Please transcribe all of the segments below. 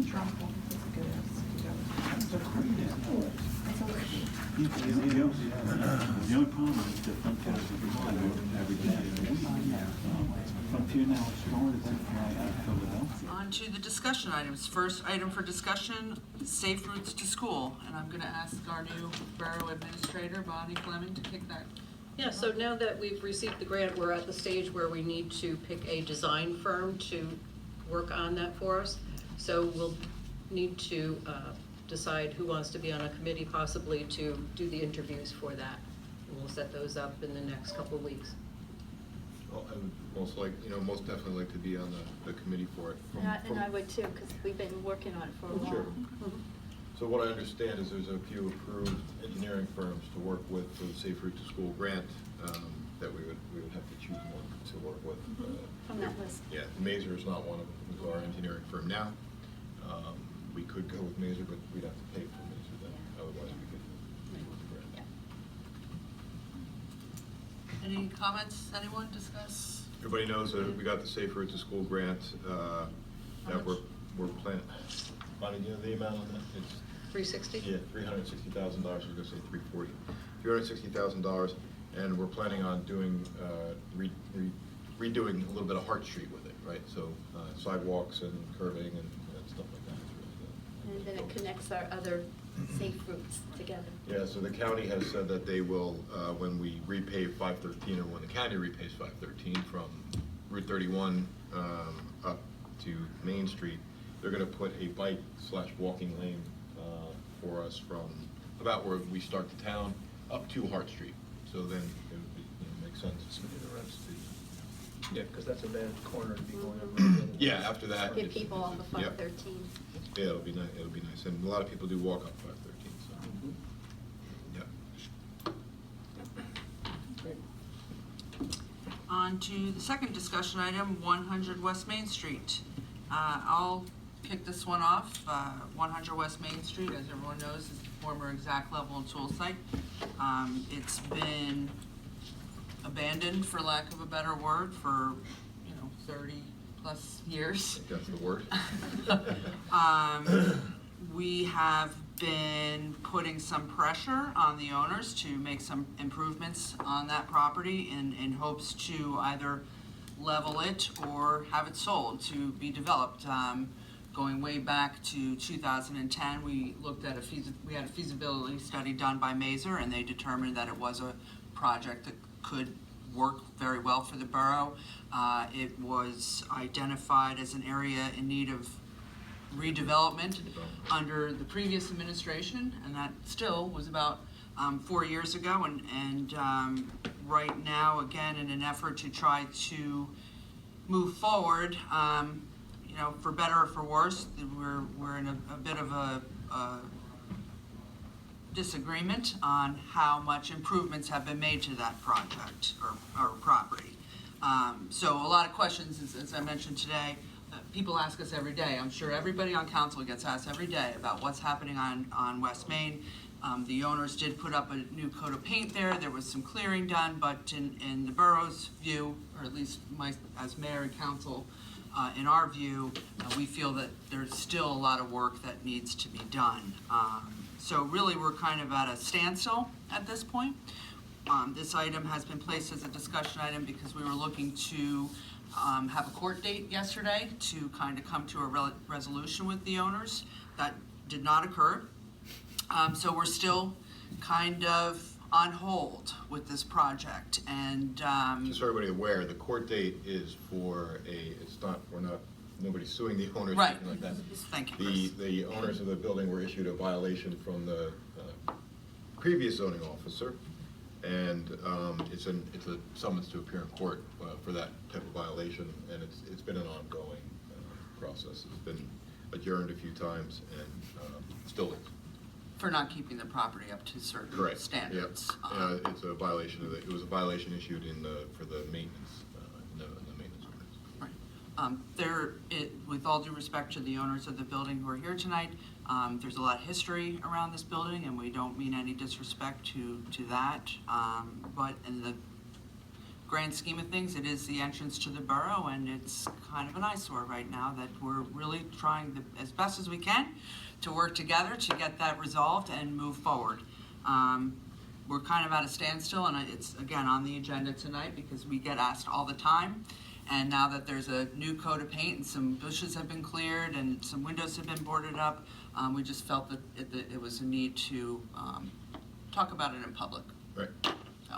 trouble. It's a good ass. The only problem is that front cars are provided every day of the week. From here now, it's started to fly out of Philadelphia. On to the discussion items. First item for discussion, safe routes to school. And I'm gonna ask our new Borough Administrator, Bonnie Fleming, to kick that. Yeah, so now that we've received the grant, we're at the stage where we need to pick a design firm to work on that for us. So we'll need to decide who wants to be on a committee, possibly to do the interviews for that. And we'll set those up in the next couple of weeks. Well, I would most definitely like to be on the committee for it. And I would too, because we've been working on it for a while. Sure. So what I understand is there's a few approved engineering firms to work with for the Safe Route to School grant that we would have to choose one to work with. From that list. Yeah, Mazer is not one of them, who's our engineering firm now. We could go with Mazer, but we'd have to pay for Mazer then, otherwise we could go with the grant. Yeah. Any comments? Anyone discuss? Everybody knows that we got the Safe Route to School grant that we're planning. Bonnie, do you know the amount on that? It's 360? Yeah, $360,000. I was going to say $340,000. $360,000, and we're planning on doing redoing a little bit of Hart Street with it, right? So sidewalks and curving and stuff like that. And then it connects our other safe routes together. Yeah, so the county has said that they will, when we repave 513, or when the county repays 513 from Route 31 up to Main Street, they're going to put a bike/walking lane for us from about where we start the town up to Hart Street. So then it would make sense to do the rest too. Yeah, because that's a bad corner to be going over. Yeah, after that. Get people off of 513. Yeah, it'll be nice. It'll be nice, and a lot of people do walk up 513. So, yeah. Great. On to the second discussion item, 100 West Main Street. I'll kick this one off. 100 West Main Street, as everyone knows, is the former Exact Level and Tool site. It's been abandoned, for lack of a better word, for 30 plus years. I think that's the word. We have been putting some pressure on the owners to make some improvements on that property in hopes to either level it or have it sold to be developed. Going way back to 2010, we looked at we had a feasibility study done by Mazer, and they determined that it was a project that could work very well for the borough. It was identified as an area in need of redevelopment under the previous administration, and that still was about 4 years ago. And right now, again, in an effort to try to move forward, for better or for worse, we're in a bit of a disagreement on how much improvements have been made to that project or property. So a lot of questions, as I mentioned today, people ask us every day. I'm sure everybody on council gets asked every day about what's happening on West Main. The owners did put up a new coat of paint there. There was some clearing done, but in the borough's view, or at least as mayor and council, in our view, we feel that there's still a lot of work that needs to be done. So really, we're kind of at a standstill at this point. This item has been placed as a discussion item because we were looking to have a court date yesterday to kind of come to a resolution with the owners. That did not occur. So we're still kind of on hold with this project. And just so everybody aware, the court date is for nobody's suing the owners, right. Something like that. Thank you, The owners of the building were issued a violation from the previous zoning officer, and it's a summons to appear in court for that type of violation, and it's been an ongoing process. It's been adjourned a few times, and still is. For not keeping the property up to certain Correct. standards. Yep. It's a violation of it was a violation issued for the maintenance, in the maintenance ordinance. Right. With all due respect to the owners of the building who are here tonight, there's a lot of history around this building, and we don't mean any disrespect to that. But grand scheme of things, it is the entrance to the borough, and it's kind of an eyesore right now that we're really trying as best as we can to work together to get that resolved and move forward. We're kind of at a standstill, and it's, again, on the agenda tonight because we get asked all the time. And now that there's a new coat of paint and some bushes have been cleared and some windows have been boarded up, we just felt that it was a need to talk about it in public. Right. So,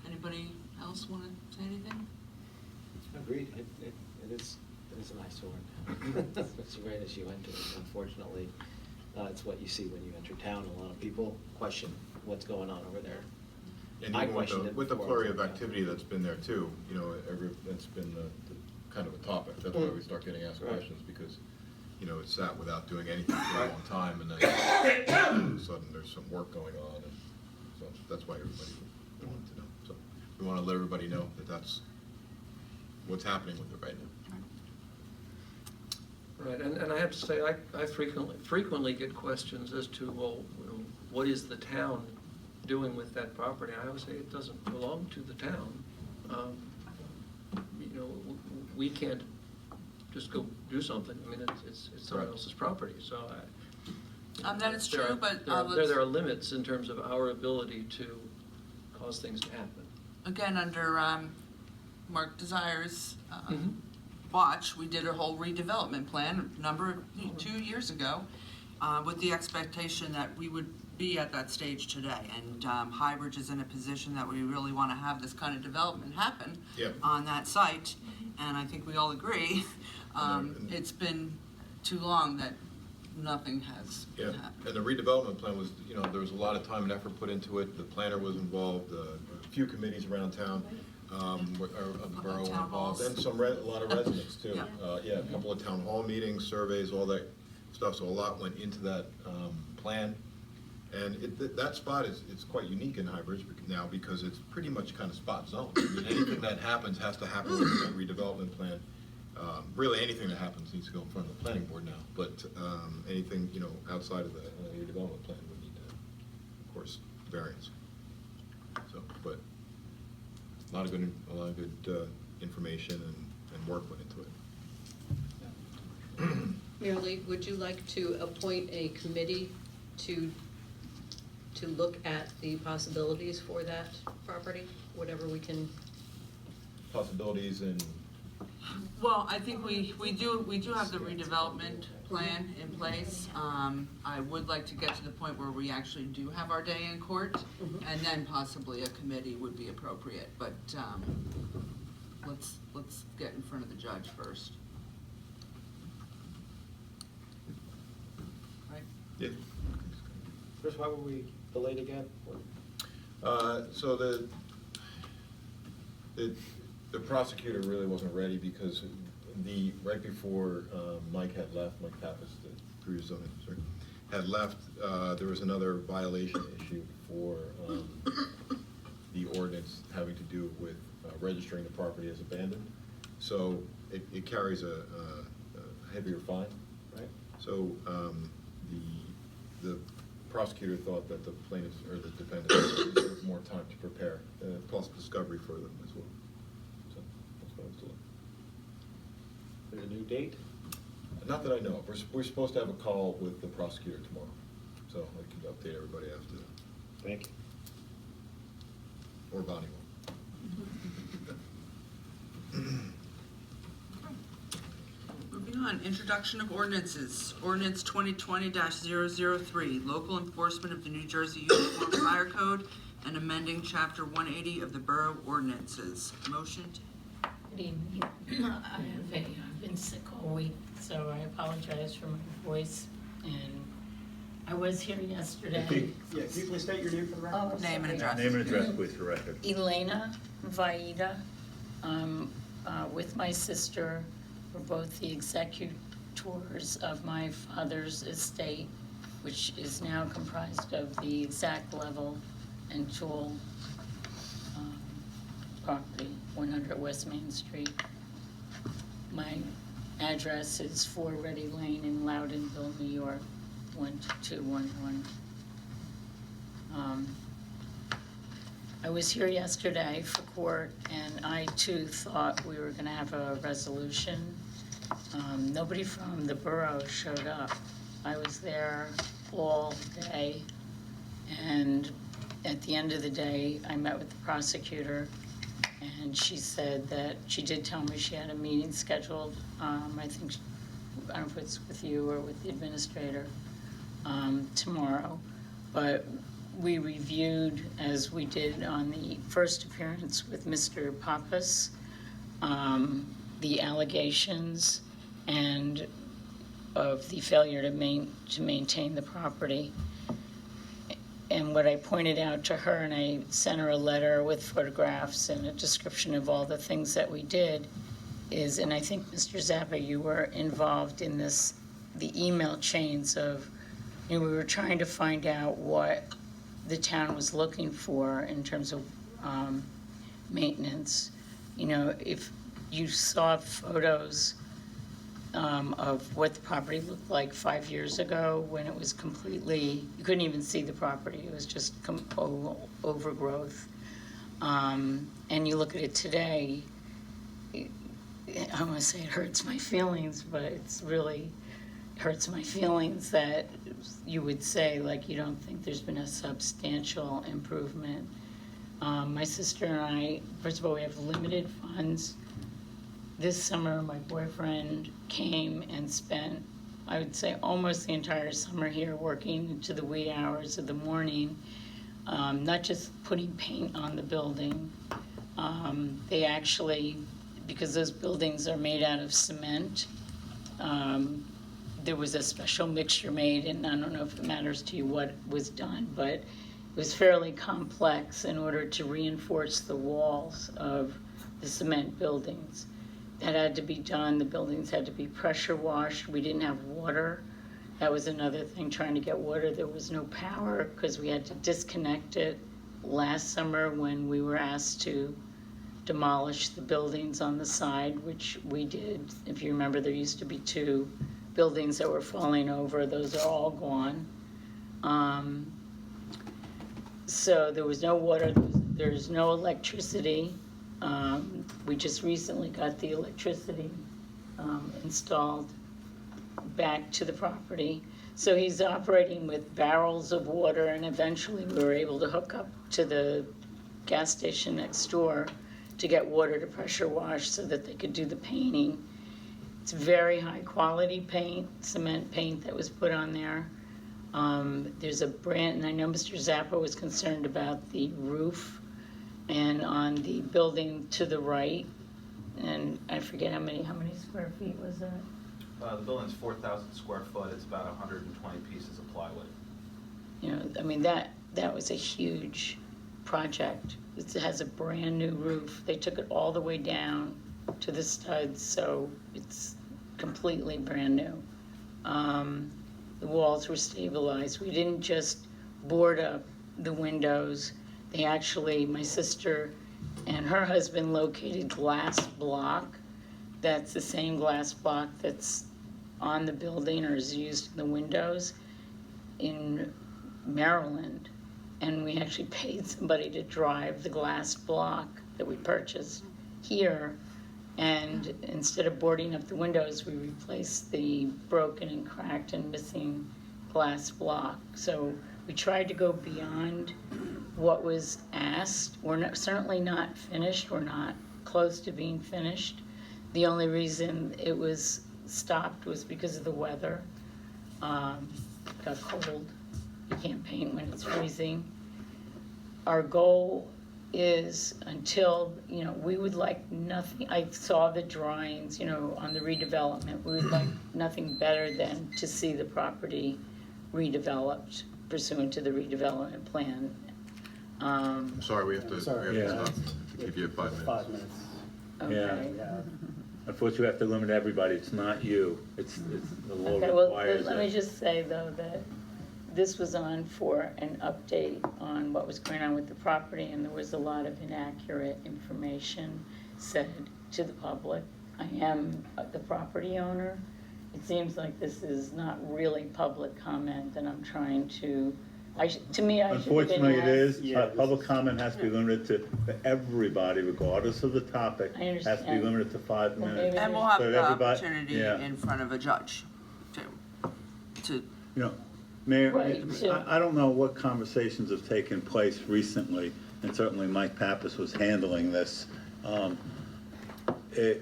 anybody else want to say anything? Agreed, it is an eyesore. It's right as you enter, unfortunately. It's what you see when you enter town. A lot of people question what's going on over there. And I even questioned it with the before. flurry of activity that's been there too, you know, that's been the kind of a topic. That's why we start getting asked Right. questions, because, you know, it's sat without doing anything for a long time, and then all of a sudden there's some work going on, and so that's why everybody wanted to know. So we want to let everybody know that that's what's happening with it right now. Right, and I have to say, I frequently get questions as to, well, what is the town doing with that property? I always say it doesn't belong to the town. You know, we can't just go do something. I mean, it's someone Right. else's property, so That is there true, are- but there are limits in terms of our ability to cause things to happen. again, under Mark Desire's Mhm. watch, we did a whole redevelopment plan 2 years ago with the expectation that we would be at that stage today. And Highbridge is in a position that we really want to have this kind of development happen Yep. on that site. And I think we all agree, it's been too long that nothing has Yeah, happened. and the redevelopment plan was, you know, there was a lot of time and effort put into it. The planner was involved, a few committees around town, of the borough were Town involved, halls. and a lot of residents too. Yeah. Yeah, a couple of town hall meetings, surveys, all that stuff, so a lot went into that, plan. And that spot it's quite unique in Highbridge now, because it's pretty much kind of spot zone. I mean, anything that happens has to happen with that redevelopment plan. Really, anything that happens needs to go in front of the planning board now, but anything, you know, outside of the redevelopment plan would need, of course, variance. So, but a lot of good information and work went into it. Merely, would you like to appoint a committee to look at the possibilities for that property, whatever we can? Possibilities and, Well, I think we do have the redevelopment plan in place. I would like to get to the point where we actually do have our day in court, and then possibly a committee would be appropriate, but let's get in front of the judge first. Right? yeah. Chris, why were we delayed again? So the prosecutor really wasn't ready, because right before Mike had left, Mike Pappas, the previous zoning officer, had left, there was another violation issue for the ordinance having to do with registering the property as abandoned. So it carries a heavier fine. Right. So the prosecutor thought that the plaintiffs, or the defendants, deserved more time to prepare, plus discovery for them as well. So that's what I was doing. There's a new date? Not that I know of. We're supposed to have a call with the prosecutor tomorrow, so I can update everybody after that. Thank you. Or Bonnie will. Moving on, introduction of ordinances. Ordinance 2020-003, local enforcement of the New Jersey Uniform Fire Code and amending Chapter 180 of the Borough Ordinances. Motion? Good evening. I've been sick all week, so I apologize for my voice. And I was here yesterday. Yeah, can you please state your name for the record? Oh, Name and sorry. address. Name and address, please, for record. Elena Vaida. With my sister, we're both the executors of my father's estate, which is now comprised of the exact level and tool property, 100 West Main Street. My address is 4 Ready Lane in Loudonville, New York, 12211. I was here yesterday for court, and I too thought we were gonna have a resolution. Nobody from the borough showed up. I was there all day, and at the end of the day, I met with the prosecutor, and she said that, she did tell me she had a meeting scheduled, I think, I don't know if it's with you or with the administrator, tomorrow. But we reviewed, as we did on the first appearance with Mr. Pappas, the allegations and of the failure to maintain the property. And what I pointed out to her, and I sent her a letter with photographs and a description of all the things that we did, is, and I think Mr. Zappa, you were involved in this, the email chains of, we were trying to find out what the town was looking for in terms of maintenance. If you saw photos of what the property looked like 5 years ago, when it was completely, you couldn't even see the property, it was just overgrowth. And you look at it today, I want to say it hurts my feelings, but it's really hurts my feelings that you would say, like, you don't think there's been a substantial improvement. My sister and I, first of all, we have limited funds. This summer, my boyfriend came and spent, I would say, almost the entire summer here working into the wee hours of the morning, not just putting paint on the building. They actually, because those buildings are made out of cement, there was a special mixture made, and I don't know if it matters to you what was done, but it was fairly complex in order to reinforce the walls of the cement buildings. That had to be done. The buildings had to be pressure washed. We didn't have water. That was another thing, trying to get water. There was no power because we had to disconnect it last summer when we were asked to demolish the buildings on the side, which we did. If you remember, there used to be 2 buildings that were falling over. Those are all gone. So there was no water, there's no electricity. We just recently got the electricity installed back to the property. So he's operating with barrels of water, and eventually we were able to hook up to the gas station next door to get water to pressure wash so that they could do the painting. It's very high quality paint, cement paint that was put on there. There's a brand, and I know Mr. Zappa was concerned about the roof, and on the building to the right, and I forget how many square feet was that? The building's 4,000 square foot. It's about 120 pieces of plywood. I mean, that was a huge project. It has a brand new roof. They took it all the way down to the studs, so it's completely brand new. The walls were stabilized. We didn't just board up the windows. They actually, my sister and her husband located glass block. That's the same glass block that's on the building or is used in the windows in Maryland. And we actually paid somebody to drive the glass block that we purchased here. And instead of boarding up the windows, we replaced the broken and cracked and missing glass block. So we tried to go beyond what was asked. We're certainly not finished. We're not close to being finished. The only reason it was stopped was because of the weather. It got cold. You can't paint when it's freezing. Our goal is until, we would like nothing, I saw the drawings, on the redevelopment. We would like nothing better than to see the property redeveloped pursuant to the redevelopment plan. I'm sorry, we have to stop to give you 5 minutes. 5 minutes. Okay. Yeah. Unfortunately, we have to limit everybody. It's not you. It's the law Okay, well, requires let me it. just say, though, that this was on for an update on what was going on with the property, and there was a lot of inaccurate information said to the public. I am the property owner. It seems like this is not really public comment, and I'm trying to To me, I should have been Unfortunately, it asked. is, Yeah, public comment has to be limited to everybody, regardless of the topic. I Has to be understand. limited to 5 Well, minutes. maybe- And we'll have So the everybody- opportunity yeah. in front of a judge to You know, Mayor, Right, so- I don't know what conversations have taken place recently, and certainly Mike Pappas was handling this.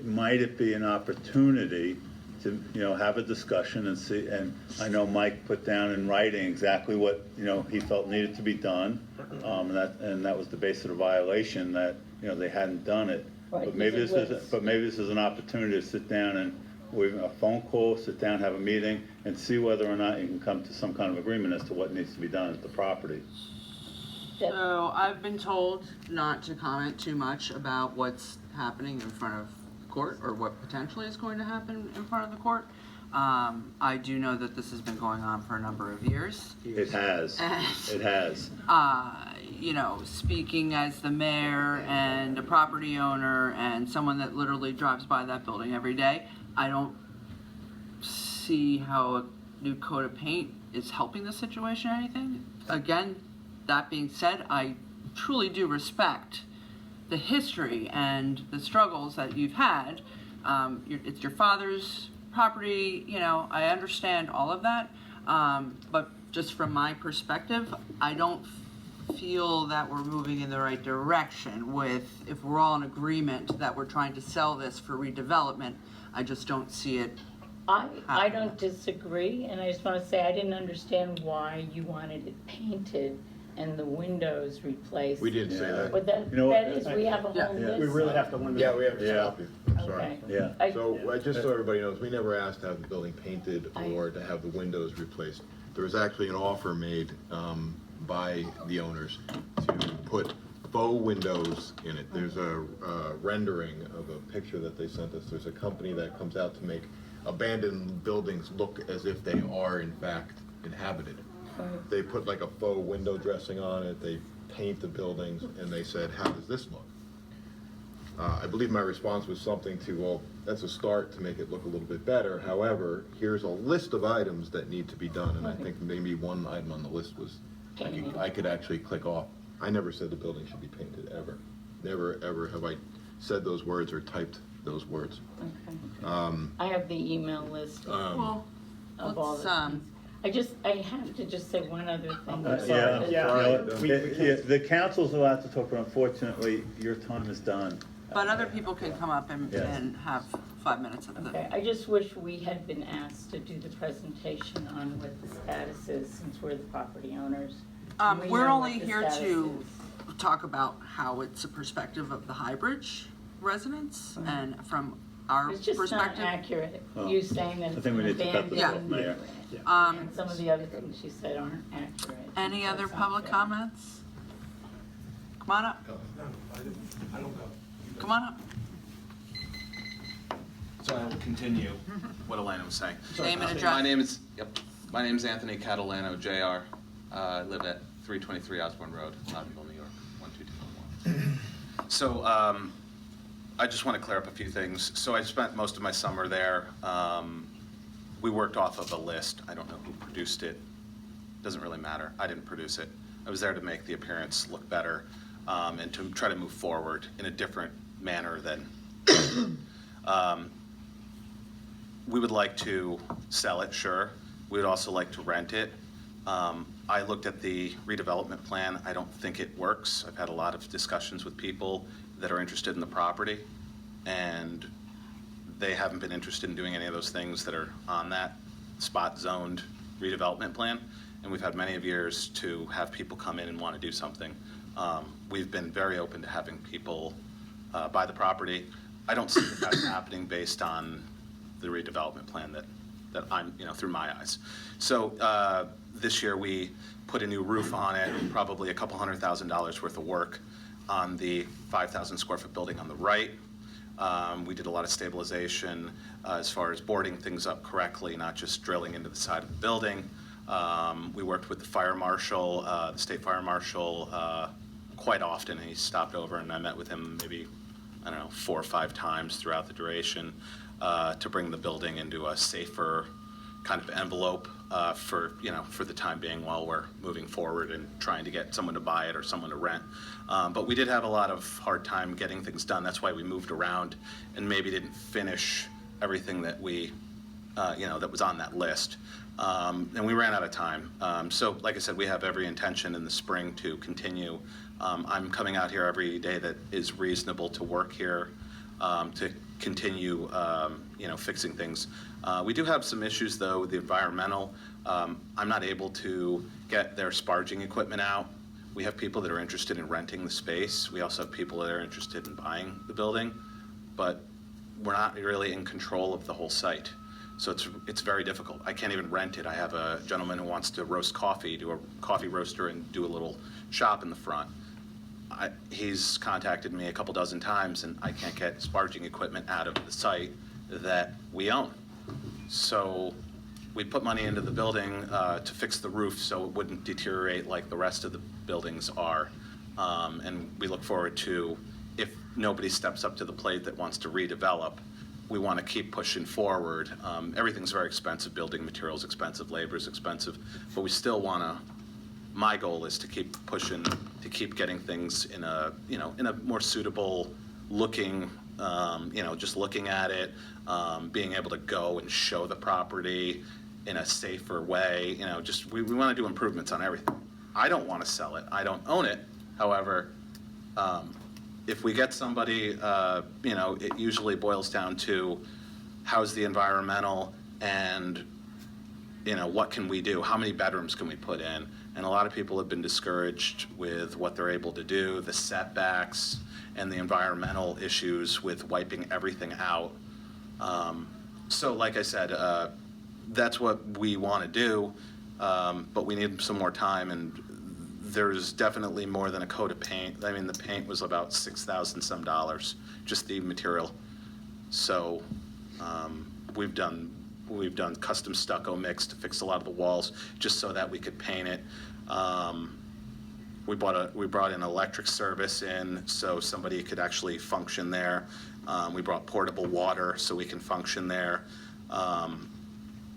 Might it be an opportunity to, have a discussion and see, and I know Mike put down in writing exactly what, he felt needed to be done. And that was the base of the violation, that, they hadn't done it. Right, But maybe because it was- maybe this is an opportunity to sit down and, with a phone call, sit down, have a meeting, and see whether or not you can come to some kind of agreement as to what needs to be done at the property. So I've been told not to comment too much about what's happening in front of the court or what potentially is going to happen in front of the court. I do know that this has been going on for a number of years. It has, it has. Speaking as the mayor and a property owner and someone that literally drives by that building every day, I don't see how a new coat of paint is helping the situation or anything. Again, that being said, I truly do respect the history and the struggles that you've had. It's your father's property, I understand all of that. But just from my perspective, I don't feel that we're moving in the right direction if we're all in agreement that we're trying to sell this for redevelopment. I just don't see it. I don't disagree, and I just want to say I didn't understand why you wanted it painted and the windows replaced. We didn't say that. But that, You know what? that is, we have a whole Yeah. list. We really have to limit. Yeah, we have to Yeah. stop you, I'm sorry. Okay. Yeah. So, just so everybody knows, we never asked to have the building painted or to have the windows replaced. There was actually an offer made by the owners to put faux windows in it. There's a rendering of a picture that they sent us. There's a company that comes out to make abandoned buildings look as if they are in fact inhabited. They put like a faux window dressing on it, they paint the buildings, and they said, how does this look? I believe my response was something to, well, that's a start to make it look a little bit better. However, here's a list of items that need to be done, and I think maybe one item on the list was, I could actually click off. I never said the building should be painted, ever. Never, ever have I said those words or typed those words. Okay. I have the email list Well, of all let's, the. I have to just say one other thing. Yeah, Yeah. the council's allowed to talk, but unfortunately, your time is done. but other people can come up and, Yes. and have 5 minutes of Okay, I just wish we had been asked to do the presentation on what the status is, since we're the property owners. We We're know only what the here status to is. talk about how it's a perspective of the Highbridge residents and from our It's just not perspective. accurate, Well, you saying that I it's think we an need to cut this abandoned. off, Mayor. And some of the other things she said aren't accurate. Any That's other not public fair. comments? Come on up. Come on up. So I will continue what Elena was saying. Name and My address. my name is Anthony Catalano, Jr. I live at 323 Osborne Road, Nottingham, New York, 12211. So I just want to clear up a few things. So I spent most of my summer there. We worked off of a list. I don't know who produced it. Doesn't really matter. I didn't produce it. I was there to make the appearance look better and to try to move forward in a different manner than we would like to sell it, sure. We would also like to rent it. I looked at the redevelopment plan. I don't think it works. I've had a lot of discussions with people that are interested in the property, and they haven't been interested in doing any of those things that are on that spot zoned redevelopment plan. And we've had many of years to have people come in and want to do something. We've been very open to having people buy the property. I don't see that that's happening based on the redevelopment plan that I'm, through my eyes. So this year we put a new roof on it, probably a couple $100,000 worth of work on the 5,000 square foot building on the right. We did a lot of stabilization as far as boarding things up correctly, not just drilling into the side of the building. We worked with the fire marshal, the state fire marshal, quite often. He stopped over and I met with him maybe, 4 or 5 times throughout the duration to bring the building into a safer kind of envelope for, for the time being while we're moving forward and trying to get someone to buy it or someone to rent. But we did have a lot of hard time getting things done. That's why we moved around and maybe didn't finish everything that we, that was on that list. And we ran out of time. So like I said, we have every intention in the spring to continue. I'm coming out here every day that is reasonable to work here, to continue, fixing things. We do have some issues though with the environmental. I'm not able to get their sparging equipment out. We have people that are interested in renting the space. We also have people that are interested in buying the building, but we're not really in control of the whole site. So it's very difficult. I can't even rent it. I have a gentleman who wants to roast coffee, do a coffee roaster and do a little shop in the front. He's contacted me a couple dozen times and I can't get sparging equipment out of the site that we own. So we put money into the building to fix the roof so it wouldn't deteriorate like the rest of the buildings are. And we look forward to, if nobody steps up to the plate that wants to redevelop, we want to keep pushing forward. Everything's very expensive, building materials expensive, labor is expensive, but we still want to, my goal is to keep pushing, to keep getting things in a, in a more suitable looking, just looking at it, being able to go and show the property in a safer way, we want to do improvements on everything. I don't want to sell it, I don't own it, however, if we get somebody, it usually boils down to how's the environmental and, what can we do? How many bedrooms can we put in? And a lot of people have been discouraged with what they're able to do, the setbacks and the environmental issues with wiping everything out. So like I said, that's what we want to do, but we need some more time, and there's definitely more than a coat of paint. I mean, the paint was about $6,000 some, just the material. So we've done custom stucco mix to fix a lot of the walls, just so that we could paint it. We brought an electric service in so somebody could actually function there. We brought portable water so we can function there.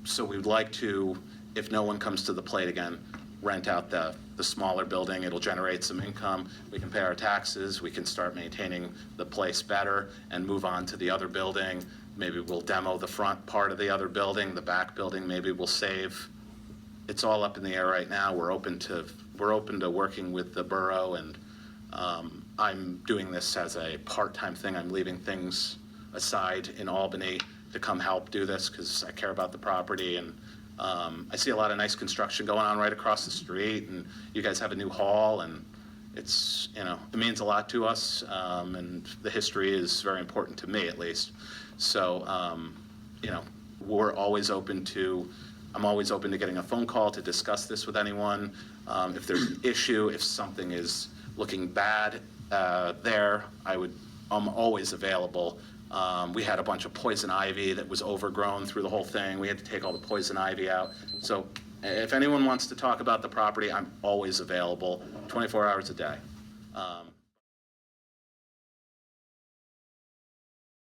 So we'd like to, if no one comes to the plate again, rent out the smaller building. It'll generate some income. We can pay our taxes. We can start maintaining the place better and move on to the other building. Maybe we'll demo the front part of the other building, the back building, maybe we'll save. It's all up in the air right now. We're open to working with the borough, and I'm doing this as a part-time thing. I'm leaving things aside in Albany to come help do this because I care about the property, and I see a lot of nice construction going on right across the street, and you guys have a new hall, and it's, it means a lot to us, and the history is very important to me, at least. So, we're always open to, I'm always open to getting a phone call to discuss this with anyone. If there's an issue, if something is looking bad there, I'm always available. We had a bunch of poison ivy that was overgrown through the whole thing. We had to take all the poison ivy out. So if anyone wants to talk about the property, I'm always available 24 hours a day.